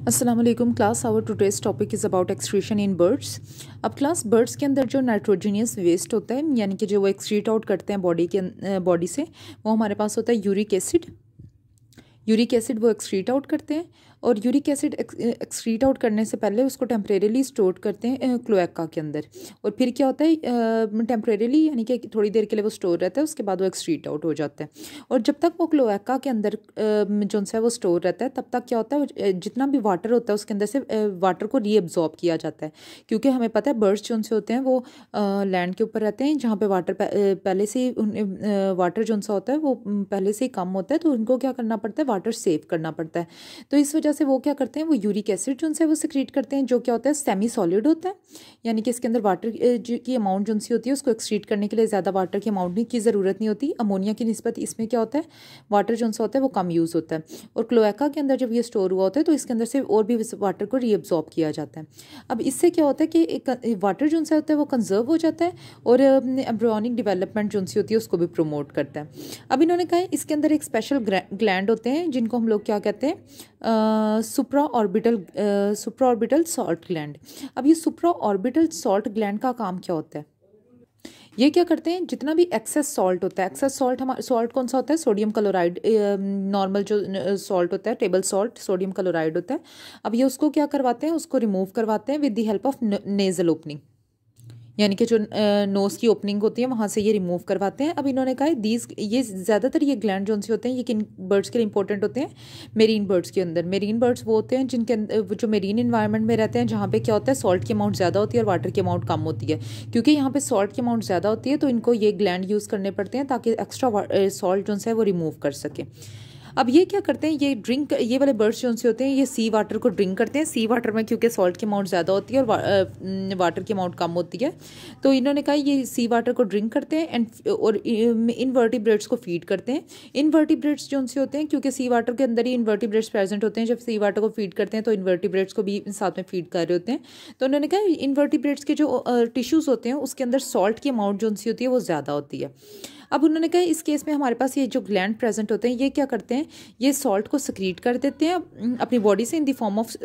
अस्सलाम वालेकुम class. Our today's topic is about excretion in birds. अब क्लास बर्ड्स के अंदर जो नाइट्रोजीनियस वेस्ट होता है यानी कि जो वो एक्सक्रीट आउट करते हैं बॉडी से, वो हमारे पास होता है यूरिक एसिड वो एक्सक्रीट आउट करते हैं। और यूरिक एसिड एक्सक्रीट आउट करने से पहले उसको टेम्परेरीली स्टोर करते हैं क्लोएका के अंदर। और फिर क्या होता है, टेम्परेरीली यानी कि थोड़ी देर के लिए वो स्टोर रहता है, उसके बाद वो एक्सक्रीट आउट हो जाता है। और जब तक वो क्लोएका के अंदर जो है वो स्टोर रहता है, तब तक क्या होता है, जितना भी वाटर होता है उसके अंदर से वाटर को रीअब्जॉर्ब किया जाता है। क्योंकि हमें पता है बर्ड्स जो से होते हैं वो लैंड के ऊपर रहते हैं, जहाँ पे वाटर पहले से वाटर जो सा होता है वो पहले से ही कम होता है, तो उनको क्या करना पड़ता है, वाटर सेव करना पड़ता है। तो इस वजह से वो क्या करते हैं, वो यूरिक एसिड जो है वो सिक्रीट करते हैं, जो क्या होता है सेमी सॉलिड होता है, यानी कि इसके अंदर वाटर की अमाउंट जो सी होती है उसको एक्सक्रीट करने के लिए ज़्यादा वाटर की अमाउंट की ज़रूरत नहीं होती। अमोनिया की निस्बत इसमें क्या होता है, वाटर जो सा होता है वो कम यूज़ होता है। और क्लोएका के अंदर जब ये स्टोर हुआ होता है तो इसके अंदर से और भी वाटर को रीअब्जॉर्ब किया जाता है। अब इससे क्या होता है कि वाटर जो सा होता है वो कंजर्व हो जाता है और एम्ब्रियोनिक डेवलपमेंट जो सी होती है उसको भी प्रमोट करता है। अब इन्होंने कहा है इसके अंदर एक स्पेशल ग्लैंड होते हैं जिनको हम लोग क्या कहते हैं, सुप्रा ऑर्बिटल सॉल्ट ग्लैंड। अब ये सुप्रा ऑर्बिटल सॉल्ट ग्लैंड का काम क्या होता है, ये क्या करते हैं, जितना भी एक्सेस सॉल्ट होता है, एक्सेस सॉल्ट हमारा सॉल्ट कौन सा होता है, सोडियम क्लोराइड, नॉर्मल जो सॉल्ट होता है टेबल सॉल्ट सोडियम क्लोराइड होता है। अब ये उसको क्या करवाते हैं, उसको रिमूव करवाते हैं with the help of nasal opening, यानी कि जो नोज़ की ओपनिंग होती है वहाँ से ये रिमूव करवाते हैं। अब इन्होंने कहा ये ज़्यादातर ये ग्लैंड जो से होते हैं ये किन बर्ड्स के लिए इंपॉर्टेंट होते हैं, मेरीन बर्ड्स के अंदर। मेरीन बर्ड्स वो होते हैं जिनके जो मेरीन इन्वायरमेंट में रहते हैं, जहाँ पे क्या होता है सॉल्ट की अमाउंट ज़्यादा होती है और वाटर की अमाउंट कम होती है। क्योंकि यहाँ पे सॉल्ट की अमाउंट ज़्यादा होती है तो इनको ये ग्लैंड यूज़ करने पड़ते हैं ताकि एक्स्ट्रा सॉल्ट जो है वो रिमूव कर सके। अब ये क्या करते हैं, ये वाले बर्ड्स जो से होते हैं ये सी वाटर को ड्रिंक करते हैं। सी वाटर में क्योंकि सॉल्ट की अमाउंट ज़्यादा होती है और वाटर की अमाउंट कम होती है, तो इन्होंने कहा ये सी वाटर को ड्रिंक करते हैं और इनवर्टिब्रेट्स को फीड करते हैं। इनवर्टिब्रेट्स जो से होते हैं, क्योंकि सी वाटर के अंदर ही इनवर्टिब्रेट्स प्रेजेंट होते हैं, जब सी वाटर को फीड करते हैं तो इनवर्टिब्रेट्स को भी साथ में फीड कर रहे होते हैं। तो उन्होंने कहा इनवर्टिब्रेट्स के जो टिश्यूज़ होते हैं उसके अंदर सॉल्ट की अमाउंट जो सी होती है वो ज़्यादा होती है। अब उन्होंने कहा इस केस में हमारे पास ये जो ग्लैंड प्रेजेंट होते हैं ये क्या करते हैं, ये सॉल्ट को सिक्रीट कर देते हैं अपनी बॉडी से in the form of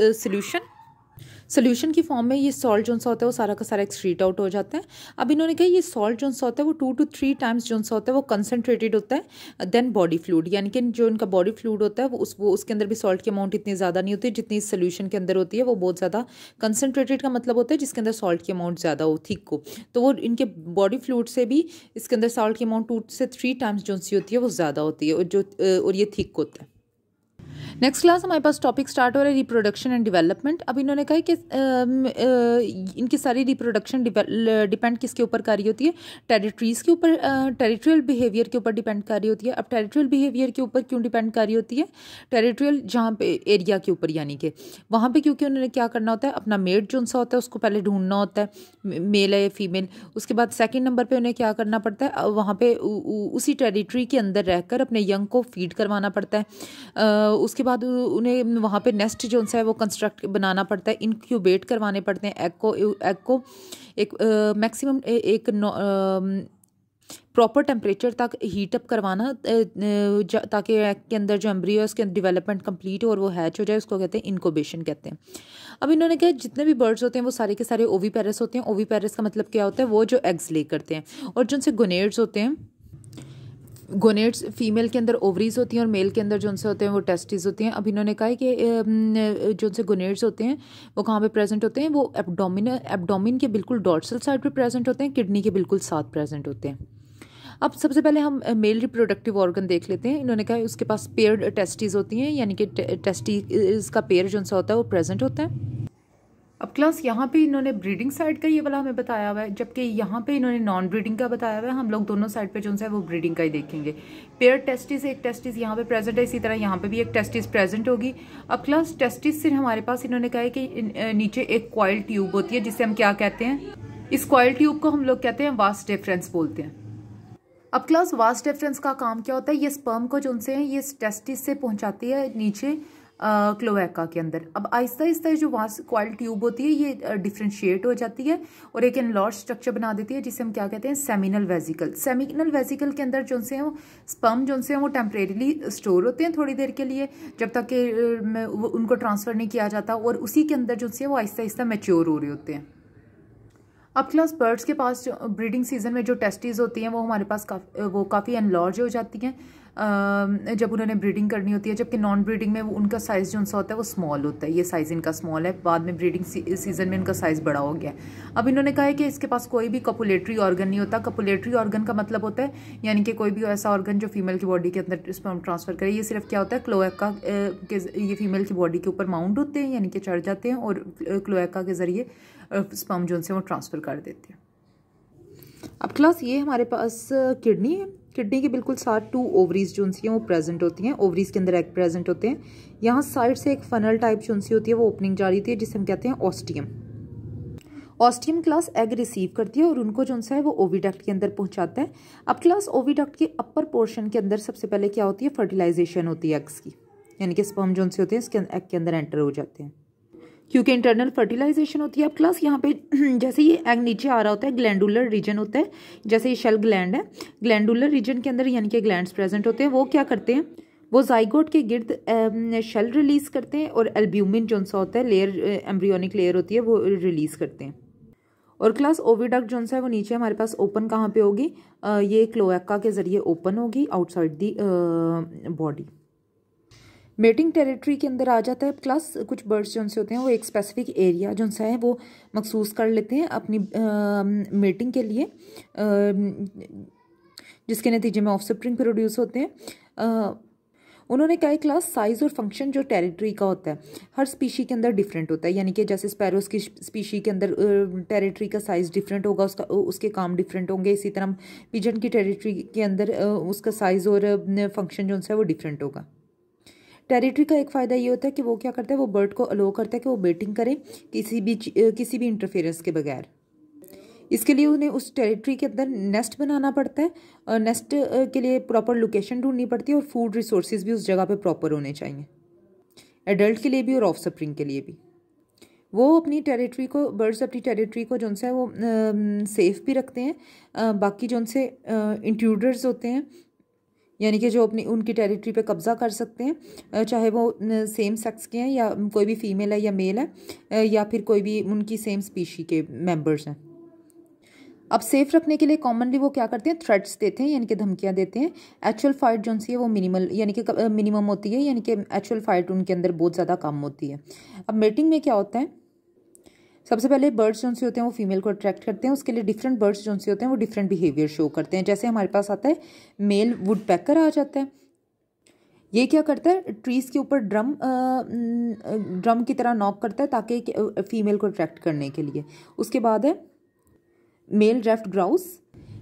solution की फॉर्म में। ये सॉल्ट जो सा होता है वो सारा का सारा एक्सक्रीट आउट हो जाता है। अब इन्होंने कहा ये सॉल्ट जो सा होता है वो 2 to 3 टाइम्स जो सा होता है वो कंसनट्रेटेड होता है देन बॉडी फ्लूइड, यानी कि जो इनका बॉडी फ्लूइड होता है वो उसके अंदर भी सॉल्ट की अमाउंट इतनी ज़्यादा नहीं होती जितनी इस सोल्यूशन के अंदर होती है। वो बहुत ज़्यादा कंसनट्रेटेड का मतलब होता है जिसके अंदर सॉल्ट की अमाउंट ज़्यादा हो, थिक हो। तो वो इनके बॉडी फ्लूइड से भी इसके अंदर सॉल्ट की अमाउंट 2 से 3 टाइम्स जो सी होती है वो ज़्यादा होती है और ये थिक होता है। नेक्स्ट क्लास हमारे पास टॉपिक स्टार्ट हो रहा है रिप्रोडक्शन एंड डेवलपमेंट। अब इन्होंने कहा कि इनकी सारी रिप्रोडक्शन डिपेंड किसके ऊपर कर रही होती है, टेरिटरीज़ के ऊपर, टेरिटोरियल बिहेवियर के ऊपर डिपेंड कर रही होती है। अब टेरिटोरियल बिहेवियर के ऊपर क्यों डिपेंड कर रही होती है, टेरिटोरियल जहाँ पे एरिया के ऊपर, यानी कि वहाँ पे क्योंकि उन्होंने क्या करना होता है, अपना मेट जो सा होता है उसको पहले ढूंढना होता है, मेल है या फीमेल। उसके बाद सेकेंड नंबर पर उन्हें क्या करना पड़ता है, वहाँ पर उसी टेरिटरी के अंदर रहकर अपने यंग को फीड करवाना पड़ता है। उसके बाद उन्हें वहाँ पे नेस्ट जो है वो कंस्ट्रक्ट बनाना पड़ता है, इनक्यूबेट करवाने पड़ते हैं एग को एक मैक्सिमम एक प्रॉपर टेम्परेचर तक हीटअप करवाना ताकि एग के अंदर जो एम्ब्रियो है उसके डेवलपमेंट कंप्लीट हो और वो हैच हो जाए, उसको कहते हैं इनक्यूबेशन कहते हैं। अब इन्होंने कहा जितने भी बर्ड्स होते हैं वो सारे के सारे ओवीपेरस होते हैं। ओवीपेरस का मतलब क्या होता है, वो जो एग्स ले करते हैं। और जिनसे गोनेड्स होते हैं, गोनेड्स फीमेल के अंदर ओवरीज होती हैं और मेल के अंदर जो से होते हैं वो टेस्टिस होती हैं। अब इन्होंने कहा है कि जो से गोनेड्स होते हैं वो कहाँ पे प्रेजेंट होते हैं, वो एब्डोमिन के बिल्कुल डॉर्सल साइड पे प्रेजेंट होते हैं, किडनी के बिल्कुल साथ प्रेजेंट होते हैं। अब सबसे पहले हम मेल रिप्रोडक्टिव ऑर्गन देख लेते हैं। इन्होंने कहा उसके पास पेयर्ड टेस्टिस होती हैं, यानी कि टेस्टिस का पेयर जो सा होता है वो प्रेजेंट होता है। अब क्लास यहाँ पे इन्होंने ब्रीडिंग साइड का ये वाला हमें बताया हुआ है, जबकि यहाँ पे इन्होंने नॉन ब्रीडिंग का बताया हुआ है। हम लोग दोनों साइड पे जो है वो ब्रीडिंग का ही देखेंगे। पेयर टेस्टिस, एक टेस्टिस यहाँ पे प्रेजेंट है, इसी तरह यहाँ पे भी एक टेस्टिस प्रेजेंट होगी। अब क्लास टेस्टिस से हमारे पास इन्होंने कहा है कि नीचे एक कॉइल ट्यूब होती है जिसे हम क्या कहते हैं, इस कॉइल ट्यूब को हम लोग कहते हैं वास डिफरेंस बोलते हैं। अब क्लास वास डिफरेंस का काम क्या होता है, ये स्पर्म को जो उनसे है ये टेस्टिस से पहुँचाती है नीचे क्लोएका के अंदर। अब आहिस्ता आहिस्ता जो वास कॉइल ट्यूब होती है ये डिफ्रेंशिएट हो जाती है और एक एनलार्ज स्ट्रक्चर बना देती है जिसे हम क्या कहते हैं, सेमिनल वेसिकल। सेमिनल वेसिकल के अंदर जो से वो स्पर्म जो से वो टेम्परेरीली स्टोर होते हैं थोड़ी देर के लिए, जब तक कि उनको ट्रांसफ़र नहीं किया जाता, और उसी के अंदर जो से वो आहिस्ता आहिस्ता मैच्योर हो रहे होते हैं। अब क्लास बर्ड्स के पास जो ब्रीडिंग सीजन में जो टेस्टिस होती हैं वो हमारे पास काफ़ी एनलार्ज हो जाती हैं जब उन्होंने ब्रीडिंग करनी होती है, जबकि नॉन ब्रीडिंग में उनका साइज़ जो सा होता है वो स्मॉल होता है। ये साइज़ इनका स्मॉल है, बाद में ब्रीडिंग सीजन में इनका साइज़ बड़ा हो गया है। अब इन्होंने कहा है कि इसके पास कोई भी कपुलेटरी ऑर्गन नहीं होता। कपुलेटरी ऑर्गन का मतलब होता है यानी कि कोई भी ऐसा ऑर्गन जो फीमेल की बॉडी के अंदर स्पर्म ट्रांसफ़र करे। ये सिर्फ क्या होता है, क्लोएका के ये फीमेल की बॉडी के ऊपर माउंट होते हैं यानी कि चढ़ जाते हैं और क्लोएका के ज़रिए स्पर्म जो से वो ट्रांसफ़र कर देते हैं। अब क्लास ये हमारे पास किडनी है। किडनी के बिल्कुल साथ 2 ओवरीज जो सी हैं वो प्रेजेंट होती हैं। ओवरीज के अंदर एग प्रेजेंट होते हैं। यहाँ साइड से एक फनल टाइप जो सी होती है वो ओपनिंग जा रही थी जिसे हम कहते हैं ostium. Ostium class egg receive करती है और उनको जो है वो ओविडक्ट के अंदर पहुंचाता है। अब क्लास ओविडक्ट के अपर पोर्शन के अंदर सबसे पहले क्या होती है, फर्टिलाइजेशन होती है एग्स की, यानी कि स्पर्म जो से होते हैं इसके एग के अंदर एंटर हो जाते हैं क्योंकि इंटरनल फर्टिलाइजेशन होती है। अब क्लास यहाँ पे जैसे ये एग नीचे आ रहा होता है, ग्लैंडुलर रीजन होता है, जैसे ये शेल ग्लैंड है, ग्लैंडुलर रीजन के अंदर यानी कि ग्लैंड्स प्रेजेंट होते हैं। वो क्या करते हैं, वो जाइगोट के गिर्द शेल रिलीज करते हैं और एल्ब्यूमिन जो सा होता है लेयर, एम्ब्रियोनिक लेयर होती है वो रिलीज करते हैं। और क्लास ओविडक्ट जो है वो नीचे हमारे पास ओपन कहाँ पे होगी, ये क्लोएका के जरिए ओपन होगी outside the body. Mating territory के अंदर आ जाता है क्लास। कुछ बर्ड्स जो से होते हैं वो एक स्पेसिफिक एरिया जो सा है वो मखसूस कर लेते हैं अपनी मेटिंग के लिए, जिसके नतीजे में ऑफस्प्रिंग प्रोड्यूस होते हैं। उन्होंने कहा क्लास साइज़ और फंक्शन जो टेरिटरी का होता है हर स्पीशी के अंदर डिफरेंट होता है, यानी कि जैसे स्पैरोस की स्पीशी के अंदर टेरिटरी का साइज़ डिफरेंट होगा, उसके काम डिफरेंट होंगे। इसी तरह पिजन की टेरिटरी के अंदर उसका साइज़ और फंक्शन जो है वो डिफरेंट होगा। टेरिटरी का एक फ़ायदा ये होता है कि वो क्या करता है, वो बर्ड को अलो करता है कि वो बेटिंग करे किसी भी इंटरफेरेंस के बगैर। इसके लिए उन्हें उस टेरिटरी के अंदर नेस्ट बनाना पड़ता है और नेस्ट के लिए प्रॉपर लोकेशन ढूंढनी पड़ती है और फूड रिसोर्सेज भी उस जगह पे प्रॉपर होने चाहिए, एडल्ट के लिए भी और ऑफस्प्रिंग के लिए भी। वो अपनी टेरिटरी को, बर्ड्स अपनी टेरिटरी को जो है वो सेफ भी रखते हैं। बाकी जो उनसे इंट्रूडर्स होते हैं यानी कि जो अपनी उनकी टेरिटरी पे कब्जा कर सकते हैं, चाहे वो सेम सेक्स के हैं या कोई भी फीमेल है या मेल है या फिर कोई भी उनकी सेम स्पीशी के मेंबर्स हैं। अब सेफ रखने के लिए कॉमनली वो क्या करते हैं, थ्रेट्स देते हैं यानी कि धमकियां देते हैं। एक्चुअल फाइट जो सी है वो मिनिमल यानी कि मिनिमम होती है, यानी कि एक्चुअल फाइट उनके अंदर बहुत ज़्यादा कम होती है। अब मेटिंग में क्या होता है, सबसे पहले बर्ड्स जो से होते हैं वो फीमेल को अट्रैक्ट करते हैं। उसके लिए डिफरेंट बर्ड्स जो से होते हैं वो डिफरेंट बिहेवियर शो करते हैं। जैसे हमारे पास आता है मेल वुडपेकर आ जाता है। ये क्या करता है, ट्रीज़ के ऊपर ड्रम की तरह नॉक करता है ताकि फीमेल को अट्रैक्ट करने के लिए। उसके बाद है मेल रेफ्ट ग्राउस।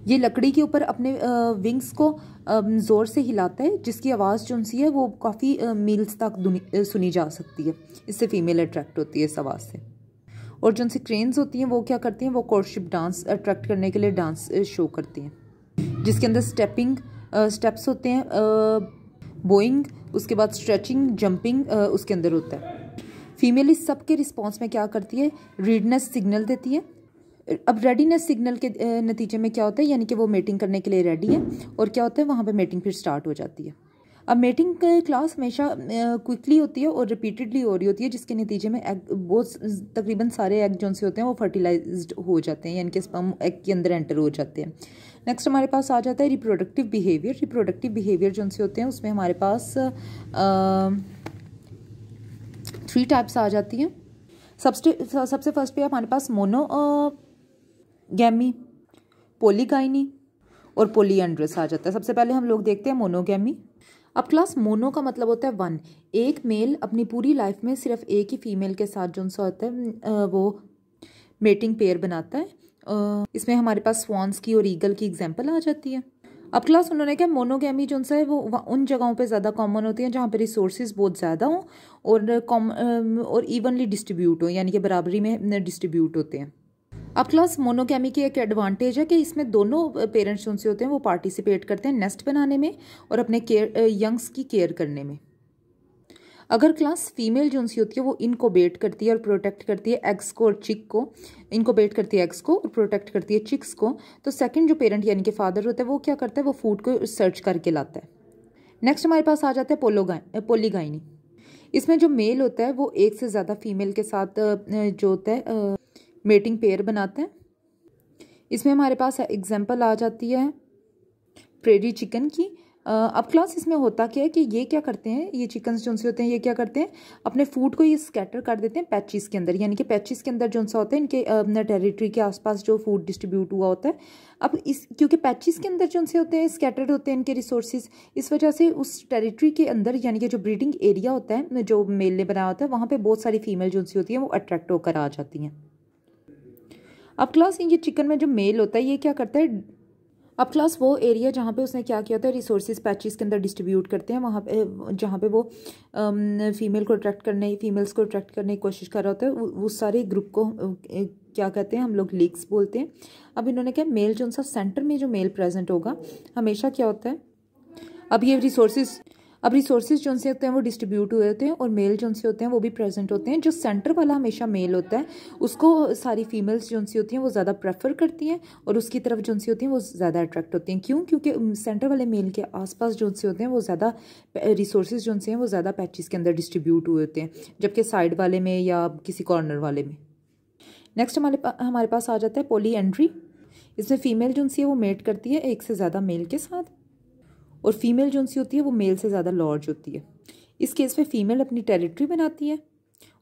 ये लकड़ी के ऊपर अपने विंग्स को ज़ोर से हिलाता है जिसकी आवाज़ जो सी है वो काफ़ी मील्स तक सुनी जा सकती है। इससे फीमेल अट्रैक्ट होती है इस आवाज़ से। और जो सी क्रेन्स होती हैं वो क्या करती हैं, वो कोर्टशिप डांस अट्रैक्ट करने के लिए डांस शो करती हैं, जिसके अंदर स्टेप्स होते हैं, बोइंग, उसके बाद स्ट्रेचिंग, जंपिंग उसके अंदर होता है। फीमेल इस सब के रिस्पॉन्स में क्या करती है, रेडनेस सिग्नल देती है। अब रेडीनेस सिग्नल के नतीजे में क्या होता है, यानी कि वो मेटिंग करने के लिए रेडी है और क्या होता है वहाँ पे मेटिंग फिर स्टार्ट हो जाती है। अब मेटिंग का क्लास हमेशा क्विकली होती है और रिपीटेडली हो रही होती है, जिसके नतीजे में एग बहुत तकरीबन सारे एग जो से होते हैं वो फर्टिलाइज्ड हो जाते हैं, यानी कि स्पर्म एग के अंदर एंटर हो जाते हैं। नेक्स्ट हमारे पास आ जाता है रिप्रोडक्टिव बिहेवियर। रिप्रोडक्टिव बिहेवियर जो से होते हैं उसमें हमारे पास 3 टाइप्स आ जाती हैं। सबसे फर्स्ट पे हमारे पास मोनोगैमी, पॉलीगाइनी और पॉलीएंड्रस आ जाता है। सबसे पहले हम लोग देखते हैं मोनोगैमी। अब क्लास मोनो का मतलब होता है 1, एक मेल अपनी पूरी लाइफ में सिर्फ एक ही फीमेल के साथ जो सा होता है वो मेटिंग पेयर बनाता है। इसमें हमारे पास स्वान्स की और ईगल की एग्जांपल आ जाती है। अब क्लास उन्होंने क्या, मोनोगैमी जो है वो उन जगहों पे ज़्यादा कॉमन होती हैं जहाँ पे रिसोर्सेज बहुत ज़्यादा हों और इवनली डिस्ट्रीब्यूट हो, यानी कि बराबरी में डिस्ट्रीब्यूट होते हैं। अब क्लास मोनोगैमी की एक एडवांटेज है कि इसमें दोनों पेरेंट्स जो से होते हैं वो पार्टिसिपेट करते हैं नेस्ट बनाने में और अपने यंग्स की केयर करने में। अगर क्लास फीमेल जो सी होती है वो इनकोबेट करती है और प्रोटेक्ट करती है एग्स को और चिक को, इनकोबेट करती है एग्स को और प्रोटेक्ट करती है चिक्स को, तो सेकंड जो पेरेंट यानी कि फादर होता है वो क्या करता है, वो फूड को सर्च करके लाता है। नेक्स्ट हमारे पास आ जाता है पोलीगाइनी। इसमें जो मेल होता है वो एक से ज़्यादा फीमेल के साथ जो होता है मेटिंग पेयर बनाते हैं। इसमें हमारे पास एग्जाम्पल आ जाती है प्रेरी चिकन की। अब क्लास इसमें होता क्या है कि ये क्या करते हैं, ये चिकन्स जो से होते हैं ये क्या करते हैं, अपने फूड को ये स्कैटर कर देते हैं पैचेस के अंदर, यानी कि पैचेस के अंदर जो सा होता है इनके टेरिटरी के आसपास जो फूड डिस्ट्रीब्यूट हुआ होता है। अब इस क्योंकि पैचेस के अंदर जो से होते हैं स्कैटर्ड होते हैं इनके रिसोर्सेज, इस वजह से उस टेरिटरी के अंदर यानी कि जो ब्रीडिंग एरिया होता है जो मेल ने बनाया होता है वहाँ पर बहुत सारी फीमेल जो सी होती है वो अट्रैक्ट होकर आ जाती हैं। अब क्लास ये चिकन में जो मेल होता है ये क्या करता है, अब क्लास वो एरिया जहाँ पे उसने क्या किया होता है रिसोर्सेज पैचेस के अंदर डिस्ट्रीब्यूट करते हैं, वहाँ पे जहाँ पे वो फीमेल्स को अट्रैक्ट करने की कोशिश कर रहा होता है, उस सारे ग्रुप को क्या कहते हैं हम लोग लीक्स बोलते हैं। अब इन्होंने क्या मेल जो सा सेंटर में जो मेल प्रेजेंट होगा हमेशा क्या होता है, अब ये रिसोर्सेज जो से होते हैं वो डिस्ट्रीब्यूट हुए होते हैं और मेल जो से होते हैं वो भी प्रेजेंट होते हैं। जो सेंटर वाला हमेशा मेल होता है उसको सारी फीमेल्स जो सी होती हैं वो ज़्यादा प्रेफर करती हैं और उसकी तरफ जो सी होती हैं वो ज़्यादा अट्रैक्ट होती हैं। क्यों? क्योंकि सेंटर वाले मेल के आसपास जो से होते हैं वो ज़्यादा रिसोर्सेज जो से हैं वो ज़्यादा पैचेस के अंदर डिस्ट्रीब्यूट हुए होते हैं, जबकि साइड वाले में या किसी कॉर्नर वाले में। नेक्स्ट हमारे पास आ जाता है पॉलीएंड्री। इसमें फीमेल जो सी है वो मेट करती है एक से ज़्यादा मेल के साथ और फीमेल जो सी होती है वो मेल से ज़्यादा लार्ज होती है। इस केस में फीमेल अपनी टेरिटरी बनाती है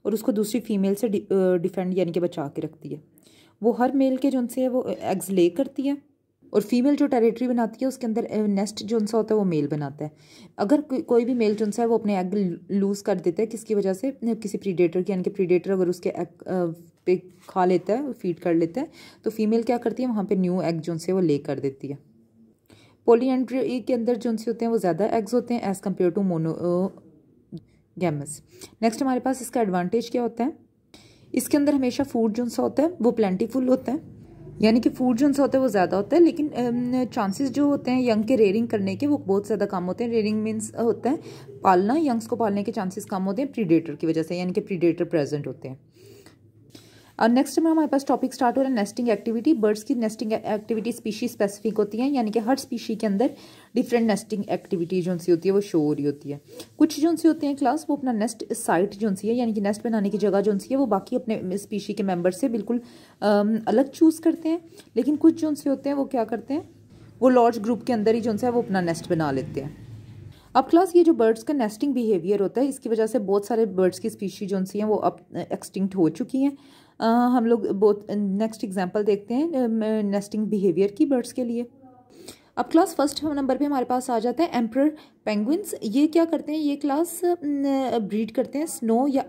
और उसको दूसरी फीमेल से डिफेंड यानी कि बचा के रखती है। वो हर मेल के जो से है वो एग्स ले करती है और फीमेल जो टेरिटरी बनाती है उसके अंदर नेस्ट जो सा होता है वो मेल बनाता है। अगर कोई भी मेल जो सा है वो अपने एग लूज़ कर देता है किसकी वजह से, किसी प्रीडेटर की, यानी कि प्रीडेटर अगर उसके एग पे खा लेता है, फीड कर लेता है, तो फीमेल क्या करती है वहाँ पर न्यू एग जो से वो ले कर देती है। पॉलीएंड्री के अंदर जो से होते हैं वो ज़्यादा एग्स होते हैं as compare to monogamous. Next हमारे पास इसका एडवांटेज क्या होता है, इसके अंदर हमेशा फूड जो सा होता है वो प्लेंटीफुल होता है, यानी कि फूड जो सा होता है वो ज़्यादा होता है, लेकिन चांसेस जो होते हैं यंग के रेयरिंग करने के वो बहुत ज़्यादा कम होते हैं। रेयरिंग मीन्स होता है पालना, यंग्स को पालने के चांसेस कम होते हैं प्रीडेटर की वजह से, यानी कि प्रीडेटर प्रेजेंट होते हैं। और नेक्स्ट में हमारे पास टॉपिक स्टार्ट हो रहा है नेस्टिंग एक्टिविटी। बर्ड्स की नेस्टिंग एक्टिविटी स्पीशी स्पेसिफिक होती है, यानी कि हर स्पीशी के अंदर डिफरेंट नेस्टिंग एक्टिविटी जो सी होती है वो शो हो रही होती है। कुछ जो सी होते हैं क्लास वो अपना नेस्ट साइट जो सी है यानी कि नेस्ट बनाने की जगह जो सी है वो बाकी अपने स्पीशी के मेंबर से बिल्कुल अलग चूज़ करते हैं, लेकिन कुछ जो सी होते हैं वो क्या करते हैं, वो लार्ज ग्रुप के अंदर ही जो है वो अपना नेस्ट बना लेते हैं। अब क्लास ये जो बर्ड्स का नेस्टिंग बिहेवियर होता है इसकी वजह से बहुत सारे बर्ड्स की स्पीशी जो सी हैं वो अब एक्सटिंक्ट हो चुकी हैं। हम लोग बहुत नेक्स्ट एग्जांपल देखते हैं नेस्टिंग बिहेवियर की बर्ड्स के लिए। अब क्लास फर्स्ट नंबर पे हमारे पास आ जाता है एम्परर पेंगुइन्स। ये क्या करते हैं, ये क्लास ब्रीड करते हैं स्नो या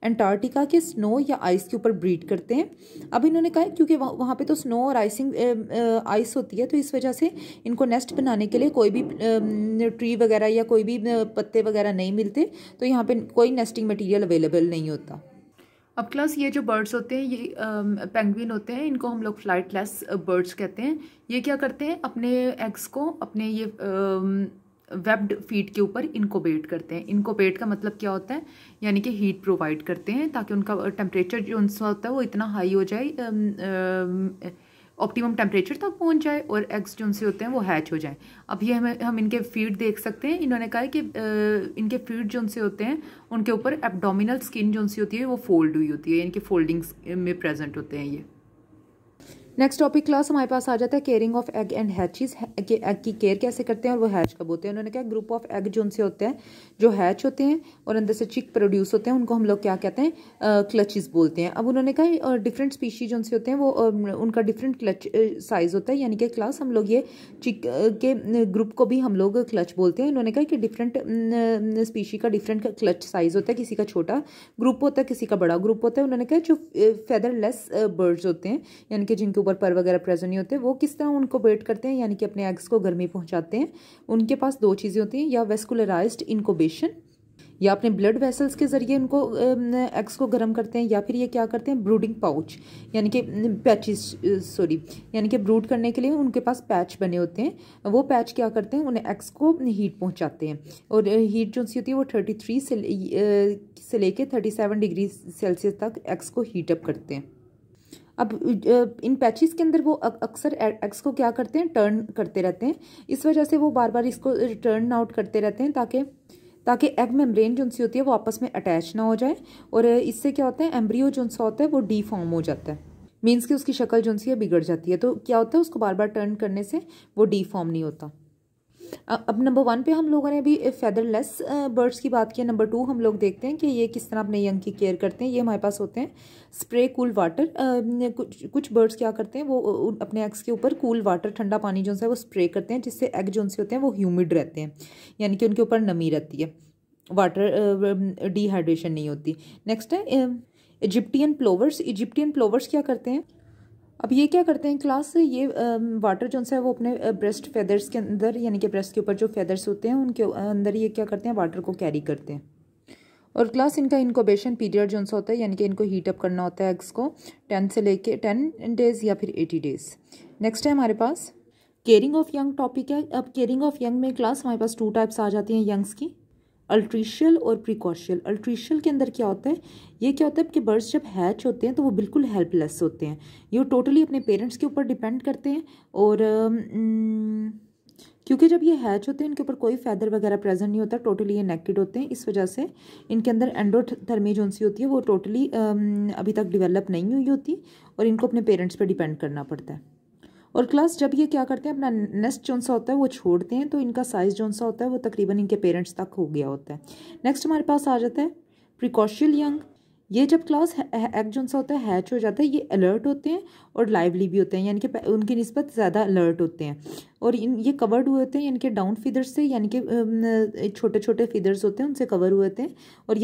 अंटार्कटिका के स्नो या आइस के ऊपर ब्रीड करते हैं। अब इन्होंने कहा क्योंकि वहाँ पे तो स्नो और आइस होती है तो इस वजह से इनको नेस्ट बनाने के लिए कोई भी ट्री वगैरह या कोई भी पत्ते वगैरह नहीं मिलते, तो यहाँ पे कोई नेस्टिंग मटेरियल अवेलेबल नहीं होता। अब क्लास ये जो बर्ड्स होते हैं ये पेंगुइन होते हैं, इनको हम लोग फ्लाइटलेस बर्ड्स कहते हैं। ये क्या करते हैं, अपने एग्स को अपने ये वेब्ड फीड के ऊपर इनकोबेट करते हैं। इनकोबेट का मतलब क्या होता है, यानी कि हीट प्रोवाइड करते हैं ताकि उनका टेम्परेचर जो उनका होता है वो इतना हाई हो जाए, ऑप्टिमम टेम्परेचर तक पहुंच जाए और एग्स जो उनसे होते हैं वो हैच हो जाए। अब ये हम इनके फीड देख सकते हैं। इन्होंने कहा है कि इनके फीड जो उनसे होते हैं उनके ऊपर एब्डोमिनल स्किन जो उनसी होती है वो फोल्ड हुई होती है, यानी कि फोल्डिंग्स में प्रेजेंट होते हैं ये। नेक्स्ट टॉपिक क्लास हमारे पास आ जाता है caring of egg and hatches. Egg की केयर कैसे करते हैं और वो हैच कब होते हैं। उन्होंने कहा ग्रुप ऑफ एग जो उनसे होते हैं जो हैच होते हैं और अंदर से चिक प्रोड्यूस होते हैं उनको हम लोग क्या कहते हैं, क्लचेस बोलते हैं। अब उन्होंने कहा डिफरेंट स्पीशीज जो उनसे होते हैं वो उनका डिफरेंट क्लच साइज होता है, यानी कि क्लास हम लोग ये चिक के ग्रुप को भी हम लोग क्लच बोलते हैं। उन्होंने कहा कि डिफरेंट स्पीशी का डिफरेंट क्लच साइज होता है, किसी का छोटा ग्रुप होता है किसी का बड़ा ग्रुप होता है। उन्होंने कहा जो फेदरलेस बर्ड्स होते हैं यानी कि जिनके पर वगैरह प्रेजेंट नहीं होते वो किस तरह उनको बेट करते हैं, यानी कि अपने एग्स को गर्मी पहुंचाते हैं। उनके पास दो चीज़ें होती हैं, या वेस्कुलराइज्ड इनकोबेशन या अपने ब्लड वेसल्स के ज़रिए उनको एग्स को गर्म करते हैं, या फिर ये क्या करते हैं ब्रूडिंग पाउच यानी कि पैचेस यानी कि ब्रूड करने के लिए उनके पास पैच बने होते हैं। वो पैच क्या करते हैं, उन्हें एग्स को हीट पहुंचाते हैं। और हीट जो सी होती है वो 33 से लेके 37 डिग्री सेल्सियस तक एग्स को हीट अप करते हैं। अब इन पैचेस के अंदर वो अक्सर एग्स को क्या करते हैं, टर्न करते रहते हैं। इस वजह से वो बार बार इसको टर्न आउट करते रहते हैं ताकि एग मेम्ब्रेन जो सी होती है वो आपस में अटैच ना हो जाए। और इससे क्या होता है, एम्ब्रियो जो सा होता है वो डीफॉर्म हो जाता है, मीन्स कि उसकी शक्ल जो सी है बिगड़ जाती है। तो क्या होता है, उसको बार बार टर्न करने से वो डीफॉर्म नहीं होता। अब नंबर 1 पे हम लोगों ने अभी फेदरलेस बर्ड्स की बात की। नंबर 2 हम लोग देखते हैं कि ये किस तरह अपने यंग की केयर करते हैं। ये हमारे पास होते हैं स्प्रे कूल वाटर। कुछ बर्ड्स क्या करते हैं, वो अपने एग्स के ऊपर कूल वाटर, ठंडा पानी जो है वो स्प्रे करते हैं, जिससे एग जो से होते हैं वो ह्यूमिड रहते हैं, यानी कि उनके ऊपर नमी रहती है, वाटर डिहाइड्रेशन नहीं होती। नेक्स्ट है इजिप्टियन प्लोवर्स। इजिप्टियन प्लोवर्स क्या करते हैं, अब ये क्या करते हैं क्लास, ये वाटर जो है वो अपने ब्रेस्ट फेदर्स के अंदर, यानी कि ब्रेस्ट के ऊपर जो फेदर्स होते हैं उनके अंदर ये क्या करते हैं, वाटर को कैरी करते हैं। और क्लास इनका इनक्यूबेशन पीरियड जो होता है, यानी कि इनको हीट अप करना होता है एग्स को 10 डेज या फिर 80 डेज। नेक्स्ट है हमारे पास केयरिंग ऑफ यंग टॉपिक है। अब केयरिंग ऑफ यंग में क्लास हमारे पास 2 टाइप्स आ जाती हैं यंग्स की, अल्ट्रीशियल और प्रिकॉशियल। अल्ट्रीशियल के अंदर क्या होता है, ये क्या होता है कि बर्ड्स जब हैच होते हैं तो वो बिल्कुल हेल्पलेस होते हैं, ये टोटली अपने पेरेंट्स के ऊपर डिपेंड करते हैं। और क्योंकि जब ये हैच होते हैं इनके ऊपर कोई फैदर वगैरह प्रेजेंट नहीं होता, टोटली ये नेकेड होते हैं। इस वजह से इनके अंदर एंडोथर्मी जो सी होती है वो टोटली अभी तक डिवेलप नहीं हुई होती, और इनको अपने पेरेंट्स पर डिपेंड करना पड़ता है। और क्लास जब ये क्या करते हैं, अपना नेस्ट जो सा होता है वो छोड़ते हैं, तो इनका साइज़ जो सा होता है वो तकरीबन इनके पेरेंट्स तक हो गया होता है। नेक्स्ट हमारे पास आ जाता है प्रिकॉशियल यंग। ये जब क्लास एग जो सा होता है हैच हो जाता है, ये अलर्ट होते हैं और लाइवली भी होते हैं, यानी कि उनकी निस्बत ज़्यादा अलर्ट होते हैं। और ये कवर्ड हुए होते हैं यानी कि डाउन फीदर्स से, यानी कि छोटे छोटे फीदर्स होते हैं उनसे कवर हुए होते हैं। और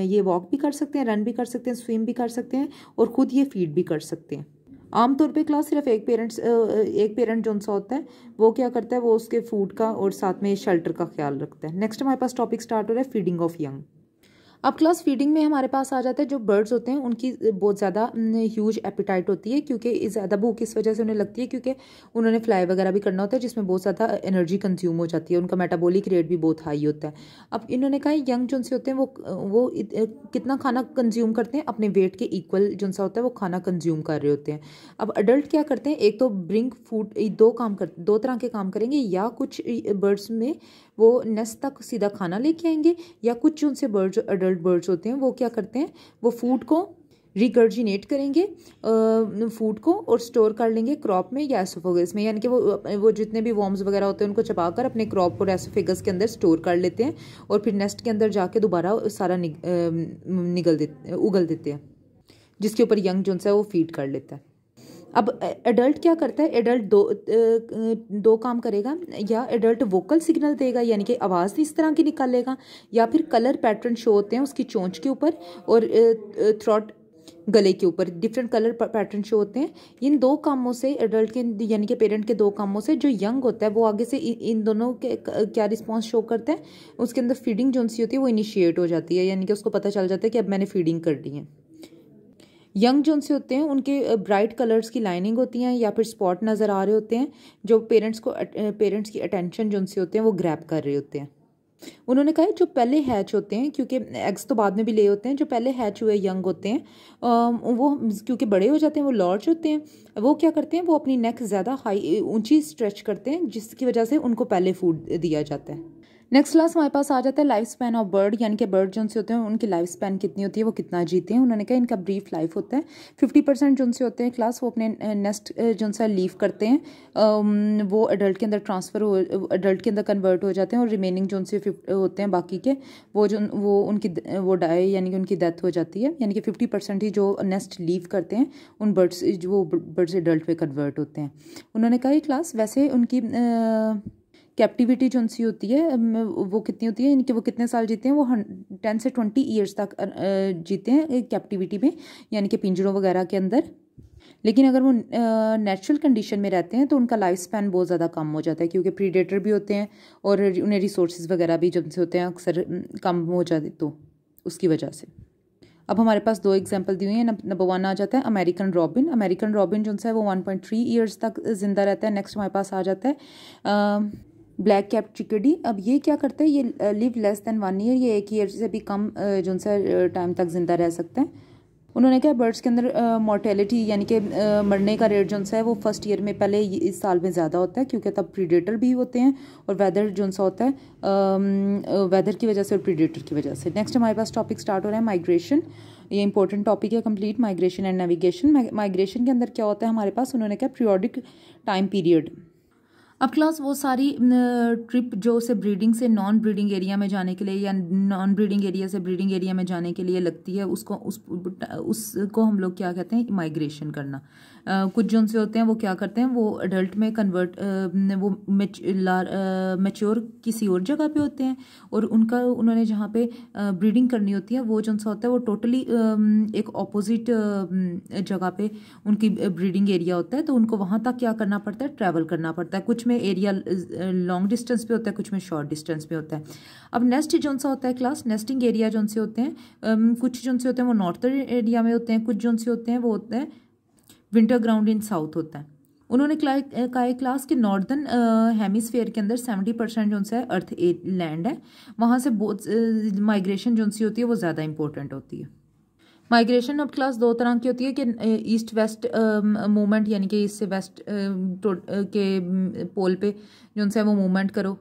ये वॉक भी कर सकते हैं, रन भी कर सकते हैं, स्विम भी कर सकते हैं, और ख़ुद ये फीड भी कर सकते हैं। आमतौर पे क्लास सिर्फ एक पेरेंट जो सा होता है वो क्या करता है, वो उसके फूड का और साथ में शेल्टर का ख्याल रखता है। नेक्स्ट हमारे पास टॉपिक स्टार्ट हो रहा है फीडिंग ऑफ यंग। अब क्लास फीडिंग में हमारे पास आ जाता है, जो बर्ड्स होते हैं उनकी बहुत ज़्यादा ह्यूज एपिटाइट होती है, क्योंकि ज़्यादा भूख इस वजह से उन्हें लगती है क्योंकि उन्होंने फ्लाई वगैरह भी करना होता है, जिसमें बहुत ज़्यादा एनर्जी कंज्यूम हो जाती है, उनका मेटाबॉलिक रेट भी बहुत हाई होता है। अब इन्होंने कहा यंग जो से होते हैं वो कितना खाना कंज्यूम करते हैं, अपने वेट के इक्वल जो सा होता है वो खाना कंज्यूम कर रहे होते हैं। अब अडल्ट क्या करते हैं, एक तो ब्रिंग फूड, दो तरह के काम करेंगे, या कुछ बर्ड्स में वो नेस्ट तक सीधा खाना लेके आएंगे, या कुछ उनसे बर्ड्स अडल्ट बर्ड्स होते हैं वो क्या करते हैं, वो फूड को रिगर्जिनेट करेंगे फूड को, और स्टोर कर लेंगे क्रॉप में या एसोफेगस में, यानी कि वो जितने भी वॉर्म्स वगैरह होते हैं उनको चबाकर अपने क्रॉप और एसोफेगस के अंदर स्टोर कर लेते हैं, और फिर नेस्ट के अंदर जाके दोबारा सारा उगल देते हैं, जिसके ऊपर यंग जो है वो फीड कर लेता है। अब एडल्ट क्या करता है, एडल्ट दो काम करेगा, या एडल्ट वोकल सिग्नल देगा यानी कि आवाज़ इस तरह की निकालेगा, या फिर कलर पैटर्न शो होते हैं उसकी चोंच के ऊपर और थ्रॉट गले के ऊपर डिफरेंट कलर पैटर्न शो होते हैं। इन 2 कामों से एडल्ट के यानी कि पेरेंट के 2 कामों से जो यंग होता है वो आगे से इन दोनों के क्या रिस्पॉन्स शो करता है, उसके अंदर फीडिंग जो सी होती है वो इनिशिएट हो जाती है, यानी कि उसको पता चल जाता है कि अब मैंने फीडिंग कर दी है। यंग जो से होते हैं उनके ब्राइट कलर्स की लाइनिंग होती हैं, या फिर स्पॉट नज़र आ रहे होते हैं, जो पेरेंट्स की अटेंशन जो से होते हैं वो ग्रैब कर रहे होते हैं। उन्होंने कहा जो पहले हैच होते हैं, क्योंकि एग्स तो बाद में भी ले होते हैं, जो पहले हैच हुए यंग होते हैं वो क्योंकि बड़े हो जाते हैं, वो लार्ज होते हैं, वो क्या करते हैं, वो अपनी नेक ज़्यादा हाई ऊंची स्ट्रेच करते हैं, जिसकी वजह से उनको पहले फूड दिया जाता है। नेक्स्ट क्लास हमारे पास आ जाता है लाइफ स्पैन ऑफ बर्ड, यानी कि बर्ड जो से होते हैं उनकी लाइफ स्पैन कितनी होती है, वो कितना जीते हैं। उन्होंने कहा इनका ब्रीफ लाइफ होता है। 50% जो से होते हैं क्लास वो अपने नेस्ट जो सा लीव करते हैं, वो अडल्ट के अंदर अडल्ट के अंदर कन्वर्ट हो जाते हैं, और रिमेनिंग जो से होते हैं बाकी के वो डाई यानी कि उनकी डेथ हो जाती है, यानी कि 50% ही जो नेस्ट लीव करते हैं उन बर्ड्स वो बर्ड्स अडल्ट पे कन्वर्ट होते हैं। उन्होंने कहा क्लास वैसे उनकी कैप्टिविटी जो सी होती है वो कितनी होती है, इनके वो कितने साल जीते हैं, वो 10 से 20 ईयर्स तक जीते हैं कैप्टिविटी में, यानी कि पिंजरों वगैरह के अंदर। लेकिन अगर वो नेचुरल कंडीशन में रहते हैं तो उनका लाइफ स्पैन बहुत ज़्यादा कम हो जाता है, क्योंकि प्रीडेटर भी होते हैं और उन्हें रिसोर्सेज वगैरह भी जिनसे होते हैं अक्सर कम हो जाते, तो उसकी वजह से। अब हमारे पास 2 एग्जांपल दी हुई हैं। नंबर 1 आ जाता है अमेरिकन रॉबिन। अमेरिकन रॉबिन जो है वो 1.3 ईयर्स तक जिंदा रहता है। नेक्स्ट हमारे पास आ जाता है ब्लैक कैप चिकडी। अब ये क्या करता है, ये लिव लेस देन 1 ईयर, ये 1 ईयर से भी कम जो है टाइम तक जिंदा रह सकते हैं। उन्होंने क्या बर्ड्स के अंदर मोर्टेलिटी यानी कि मरने का रेट जो है वो फर्स्ट ईयर में पहले इस साल में ज़्यादा होता है, क्योंकि तब प्रीडेटर भी होते हैं और वेदर जो सा होता है वेदर की वजह से और प्रीडेटर की वजह से। नेक्स्ट हमारे पास टॉपिक स्टार्ट हो रहा है माइग्रेशन। ये इंपॉर्टेंट टॉपिक है, complete migration and navigation. Migration के अंदर क्या होता है हमारे पास, उन्होंने क्या पीरियोडिक टाइम पीरियड। अब क्लास वो सारी ट्रिप जो से ब्रीडिंग से नॉन ब्रीडिंग एरिया में जाने के लिए या नॉन ब्रीडिंग एरिया से ब्रीडिंग एरिया में जाने के लिए लगती है, उसको हम लोग क्या कहते हैं, माइग्रेशन करना। कुछ जो से होते हैं वो क्या करते हैं, वो अडल्ट में कन्वर्ट वो मैच्योर किसी और जगह पे होते हैं और उन्होंने जहाँ पे ब्रीडिंग करनी होती है वो जो सा होता है वो टोटली एक ऑपोजिट जगह पे उनकी ब्रीडिंग एरिया होता है, तो उनको वहाँ तक क्या करना पड़ता है, ट्रैवल करना पड़ता है। कुछ में एरिया लॉन्ग डिस्टेंस पे होता है, कुछ में शॉर्ट डिस्टेंस पे होता है। अब नेस्ट जो सा होता है क्लास, नेस्टिंग एरिया जो से होते हैं, कुछ जो से होते हैं वो नॉर्थर्न एरिया में होते हैं, कुछ जो से होते हैं वो होते हैं विंटर ग्राउंड इन साउथ होता है। उन्होंने कहा क्लास के नॉर्दर्न हेमिस्फेयर के अंदर 70% जो है अर्थ लैंड है, वहाँ से बहुत माइग्रेशन जो सी होती है वो ज़्यादा इंपॉर्टेंट होती है। माइग्रेशन अब क्लास 2 तरह की होती है कि ईस्ट वेस्ट मूवमेंट, यानी कि ईस्ट से वेस्ट के पोल पे जो है वो मूवमेंट करो,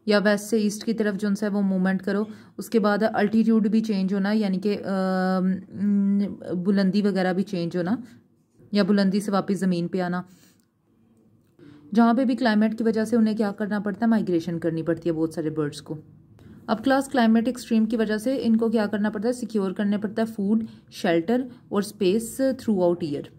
या वेस्ट से ईस्ट की तरफ जो है वो मूवमेंट करो। उसके बाद अल्टीट्यूड भी चेंज होना, यानी कि बुलंदी वगैरह भी चेंज होना, या बुलंदी से वापस ज़मीन पे आना। जहाँ पे भी क्लाइमेट की वजह से उन्हें क्या करना पड़ता है, माइग्रेशन करनी पड़ती है बहुत सारे बर्ड्स को। अब क्लास क्लाइमेट एक्सट्रीम की वजह से इनको क्या करना पड़ता है, सिक्योर करने पड़ता है फूड, शेल्टर और space through out year.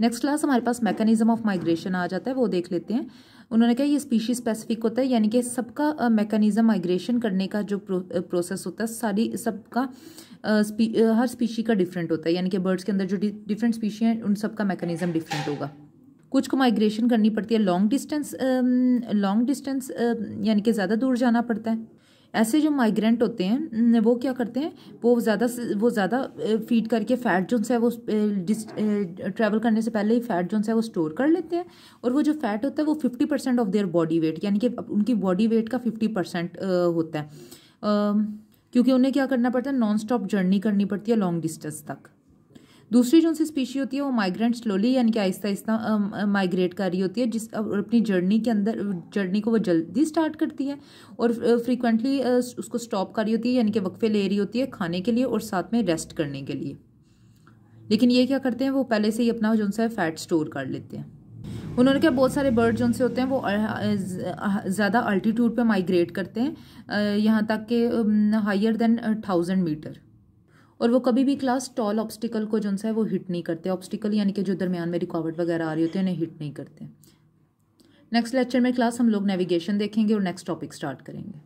Next class हमारे पास मैकेनिज्म ऑफ माइग्रेशन आ जाता है, वो देख लेते हैं। उन्होंने कहा ये स्पीशीज स्पेसिफिक होता है, यानी कि सबका मैकेनिज्म माइग्रेशन करने का जो प्रोसेस होता है सबका हर स्पीशी का डिफरेंट होता है, यानी कि बर्ड्स के अंदर जो डिफरेंट स्पीशी हैं उन सबका मैकेनिज्म डिफरेंट होगा। कुछ को माइग्रेशन करनी पड़ती है लॉन्ग डिस्टेंस यानी कि ज़्यादा दूर जाना पड़ता है। ऐसे जो माइग्रेंट होते हैं वो क्या करते हैं, वो ज़्यादा फीड करके फ़ैट जो है वो ट्रैवल करने से पहले ही फ़ैट जो है वो स्टोर कर लेते हैं, और वो जो फ़ैट होता है वो 50% ऑफ देयर बॉडी वेट, यानी कि उनकी बॉडी वेट का 50% होता है, क्योंकि उन्हें क्या करना पड़ता है, नॉन स्टॉप जर्नी करनी पड़ती है लॉन्ग डिस्टेंस तक। दूसरी जो सी स्पीशी होती है वो माइग्रेंट स्लोली, यानी कि आहिस्ता आहिस्ता माइग्रेट कर रही होती है, अपनी जर्नी को वो जल्दी स्टार्ट करती है और फ्रीक्वेंटली उसको स्टॉप कर रही होती है, यानी कि वक्फे ले रही होती है खाने के लिए और साथ में रेस्ट करने के लिए। लेकिन ये क्या करते हैं, वो पहले से ही अपना जो है फैट स्टोर कर लेते हैं। उन्होंने क्या बहुत सारे बर्ड जो से होते हैं वो ज़्यादा अल्टीट्यूड पे माइग्रेट करते हैं, यहाँ तक कि हायर देन 1000 मीटर, और वो कभी भी क्लास टॉल ऑब्स्टिकल को जो है वो हिट नहीं करते। ऑब्स्टिकल यानी कि जो दरमियान में रुकावट वगैरह आ रही होती है उन्हें हिट नहीं करते। नेक्स्ट लेक्चर में क्लास हम लोग नेविगेशन देखेंगे और नेक्स्ट टॉपिक स्टार्ट करेंगे।